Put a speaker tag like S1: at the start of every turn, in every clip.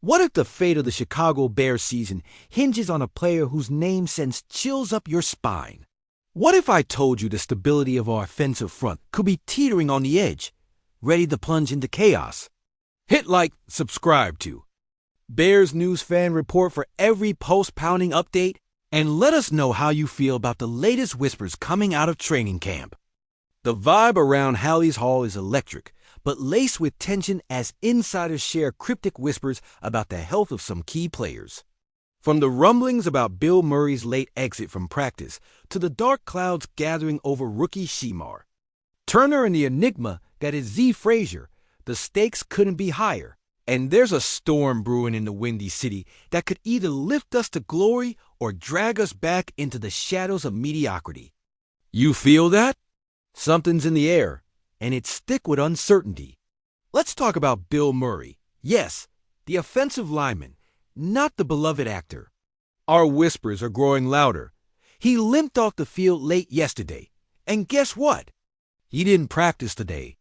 S1: What if the fate of the Chicago Bears season hinges on a player whose name sends chills up your spine? What if I told you the stability of our offensive front could be teetering on the edge, ready to plunge into chaos? Hit like, subscribe to Bears News Fan Report for every post-pounding update, and let us know how you feel about the latest whispers coming out of training camp. The vibe around Hallie's Hall is electric, but laced with tension as insiders share cryptic whispers about the health of some key players. From the rumblings about Bill Murray's late exit from practice to the dark clouds gathering over rookie Shemar Turner and the enigma that is Zee Frazier, the stakes couldn't be higher. And there's a storm brewing in the Windy City that could either lift us to glory or drag us back into the shadows of mediocrity. You feel that? Something's in the air, and it's thick with uncertainty. Let's talk about Bill Murray. Yes, the offensive lineman, not the beloved actor. Our whispers are growing louder. He limped off the field late yesterday, and guess what? He didn't practice today.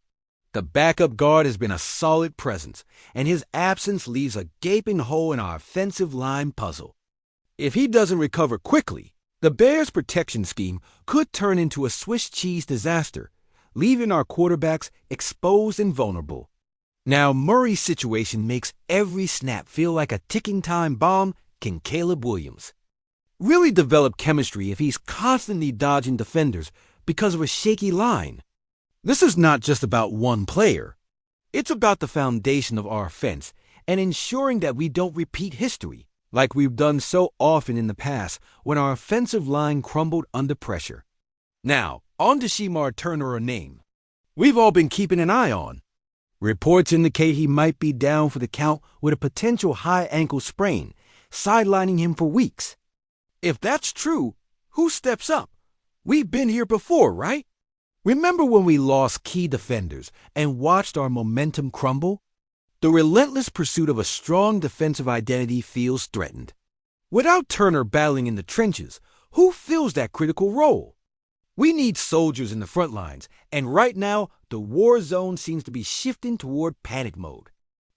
S1: The backup guard has been a solid presence, and his absence leaves a gaping hole in our offensive line puzzle. If he doesn't recover quickly, the Bears' protection scheme could turn into a Swiss cheese disaster, leaving our quarterbacks exposed and vulnerable. Now, Murray's situation makes every snap feel like a ticking time bomb. Can Caleb Williams really develop chemistry if he's constantly dodging defenders because of a shaky line? This is not just about one player. It's about the foundation of our offense and ensuring that we don't repeat history like we've done so often in the past when our offensive line crumbled under pressure. Now, on to Shemar Turner, a name we've all been keeping an eye on. Reports indicate he might be down for the count with a potential high ankle sprain, sidelining him for weeks. If that's true, who steps up? We've been here before, right? Remember when we lost key defenders and watched our momentum crumble? The relentless pursuit of a strong defensive identity feels threatened. Without Turner battling in the trenches, who fills that critical role? We need soldiers in the front lines, and right now, the war zone seems to be shifting toward panic mode.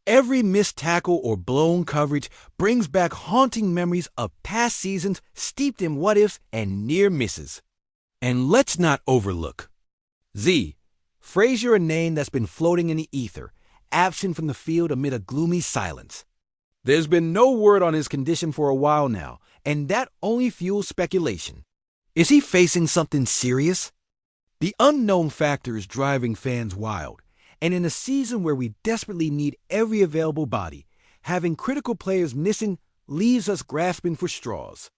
S1: Every missed tackle or blown coverage brings back haunting memories of past seasons steeped in what-ifs and near misses. And let's not overlook Zee Frazier, a name that's been floating in the ether, absent from the field amid a gloomy silence. There's been no word on his condition for a while now, and that only fuels speculation. Is he facing something serious? The unknown factor is driving fans wild, and in a season where we desperately need every available body, having critical players missing leaves us grasping for straws.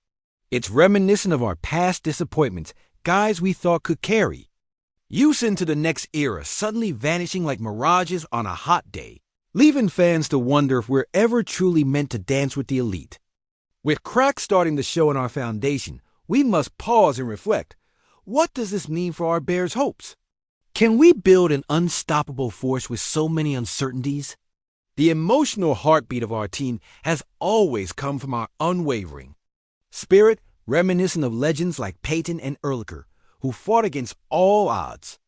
S1: It's reminiscent of our past disappointments, guys we thought could carry. Use into the next era suddenly vanishing like mirages on a hot day, leaving fans to wonder if we're ever truly meant to dance with the elite. With cracks starting to show in our foundation, we must pause and reflect. What does this mean for our Bears' hopes? Can we build an unstoppable force with so many uncertainties? The emotional heartbeat of our team has always come from our unwavering spirit, reminiscent of legends like Peyton and Ehrlicher, who fought against all odds.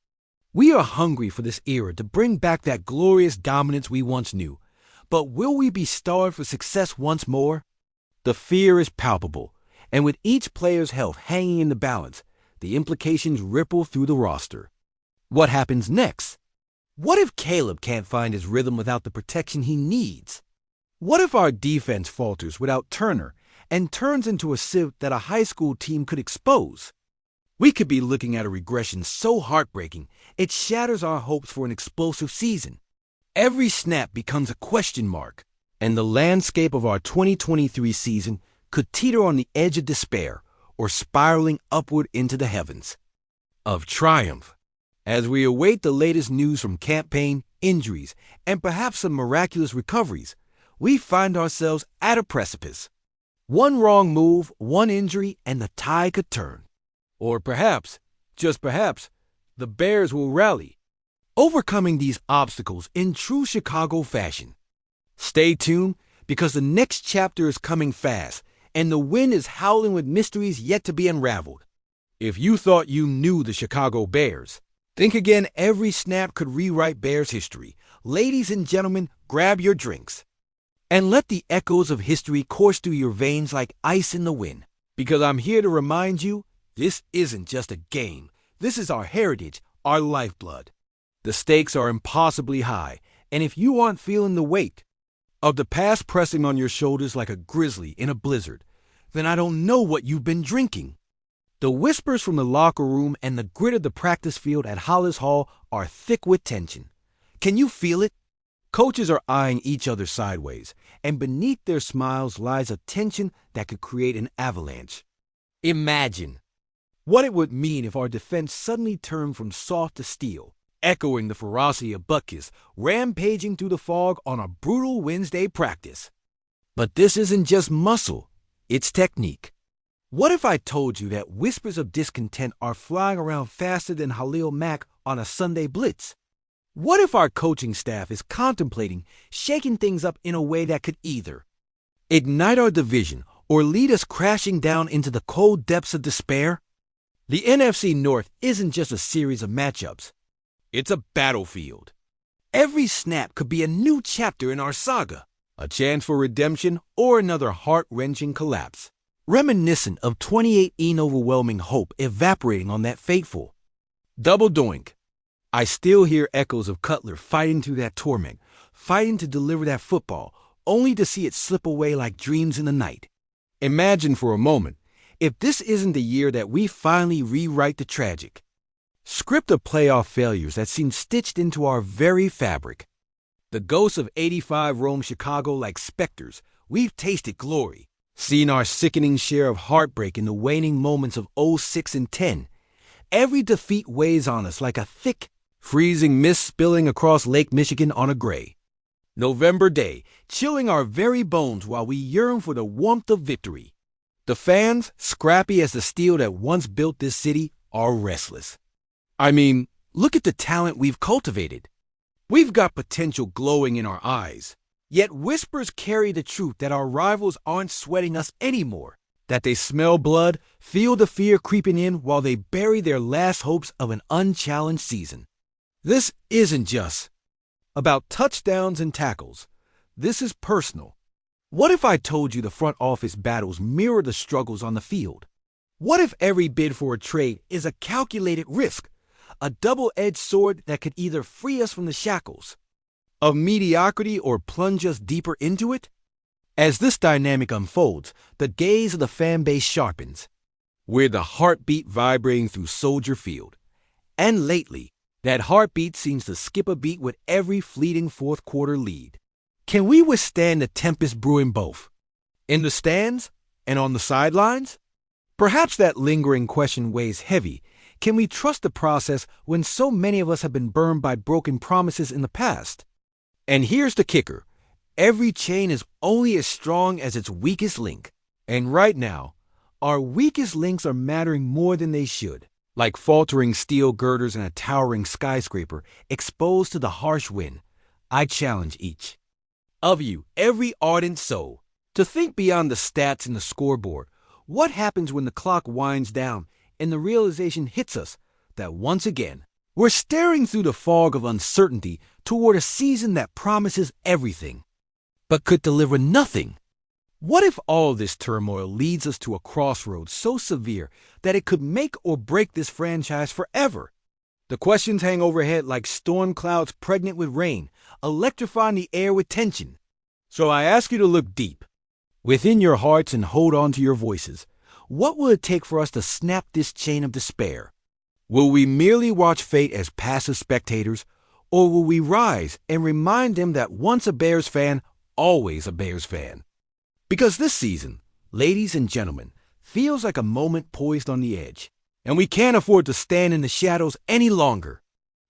S1: We are hungry for this era to bring back that glorious dominance we once knew, but will we be starved for success once more? The fear is palpable, and with each player's health hanging in the balance, the implications ripple through the roster. What happens next? What if Caleb can't find his rhythm without the protection he needs? What if our defense falters without Turner and turns into a sieve that a high school team could expose? We could be looking at a regression so heartbreaking, it shatters our hopes for an explosive season. Every snap becomes a question mark, and the landscape of our 2023 season could teeter on the edge of despair or spiraling upward into the heavens of triumph. As we await the latest news from campaign, injuries, and perhaps some miraculous recoveries, we find ourselves at a precipice. One wrong move, one injury, and the tide could turn. Or perhaps, just perhaps, the Bears will rally, overcoming these obstacles in true Chicago fashion. Stay tuned, because the next chapter is coming fast, and the wind is howling with mysteries yet to be unraveled. If you thought you knew the Chicago Bears, think again. Every snap could rewrite Bears history. Ladies and gentlemen, grab your drinks And let the echoes of history course through your veins like ice in the wind. Because I'm here to remind you, this isn't just a game. This is our heritage, our lifeblood. The stakes are impossibly high, and if you aren't feeling the weight of the past pressing on your shoulders like a grizzly in a blizzard, then I don't know what you've been drinking. The whispers from the locker room and the grit of the practice field at Hollis Hall are thick with tension. Can you feel it? Coaches are eyeing each other sideways, and beneath their smiles lies a tension that could create an avalanche. Imagine what it would mean if our defense suddenly turned from soft to steel, echoing the ferocity of Butkus rampaging through the fog on a brutal Wednesday practice. But this isn't just muscle, it's technique. What if I told you that whispers of discontent are flying around faster than Khalil Mack on a Sunday blitz? What if our coaching staff is contemplating shaking things up in a way that could either ignite our division or lead us crashing down into the cold depths of despair? The NFC North isn't just a series of matchups. It's a battlefield. Every snap could be a new chapter in our saga, a chance for redemption or another heart-wrenching collapse, reminiscent of 2018 overwhelming hope evaporating on that fateful double doink. I still hear echoes of Cutler fighting through that torment, fighting to deliver that football, only to see it slip away like dreams in the night. Imagine for a moment, if this isn't the year that we finally rewrite the tragic script of playoff failures that seems stitched into our very fabric. The ghosts of '85 roam Chicago like specters. We've tasted glory, seen our sickening share of heartbreak in the waning moments of '06 and '10. Every defeat weighs on us like a thick, freezing mist spilling across Lake Michigan on a gray November day, chilling our very bones while we yearn for the warmth of victory. The fans, scrappy as the steel that once built this city, are restless. I mean, look at the talent we've cultivated. We've got potential glowing in our eyes, yet whispers carry the truth that our rivals aren't sweating us anymore, that they smell blood, feel the fear creeping in while they bury their last hopes of an unchallenged season. This isn't just about touchdowns and tackles. This is personal. What if I told you the front office battles mirror the struggles on the field? What if every bid for a trade is a calculated risk, a double-edged sword that could either free us from the shackles of mediocrity or plunge us deeper into it? As this dynamic unfolds, the gaze of the fan base sharpens. We're the heartbeat vibrating through Soldier Field. And lately, that heartbeat seems to skip a beat with every fleeting fourth-quarter lead. Can we withstand the tempest brewing both in the stands and on the sidelines? Perhaps that lingering question weighs heavy. Can we trust the process when so many of us have been burned by broken promises in the past? And here's the kicker. Every chain is only as strong as its weakest link. And right now, our weakest links are mattering more than they should. Like faltering steel girders in a towering skyscraper exposed to the harsh wind, I challenge each of you, every ardent soul, to think beyond the stats and the scoreboard. What happens when the clock winds down and the realization hits us that once again, we're staring through the fog of uncertainty toward a season that promises everything, but could deliver nothing? What if all this turmoil leads us to a crossroads so severe that it could make or break this franchise forever? The questions hang overhead like storm clouds pregnant with rain, electrifying the air with tension. So I ask you to look deep within your hearts and hold on to your voices. What will it take for us to snap this chain of despair? Will we merely watch fate as passive spectators, or will we rise and remind them that once a Bears fan, always a Bears fan? Because this season, ladies and gentlemen, feels like a moment poised on the edge, and we can't afford to stand in the shadows any longer.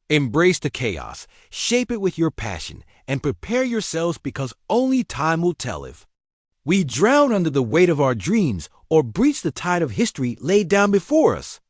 S1: Embrace the chaos, shape it with your passion, and prepare yourselves because only time will tell if we drown under the weight of our dreams or breach the tide of history laid down before us.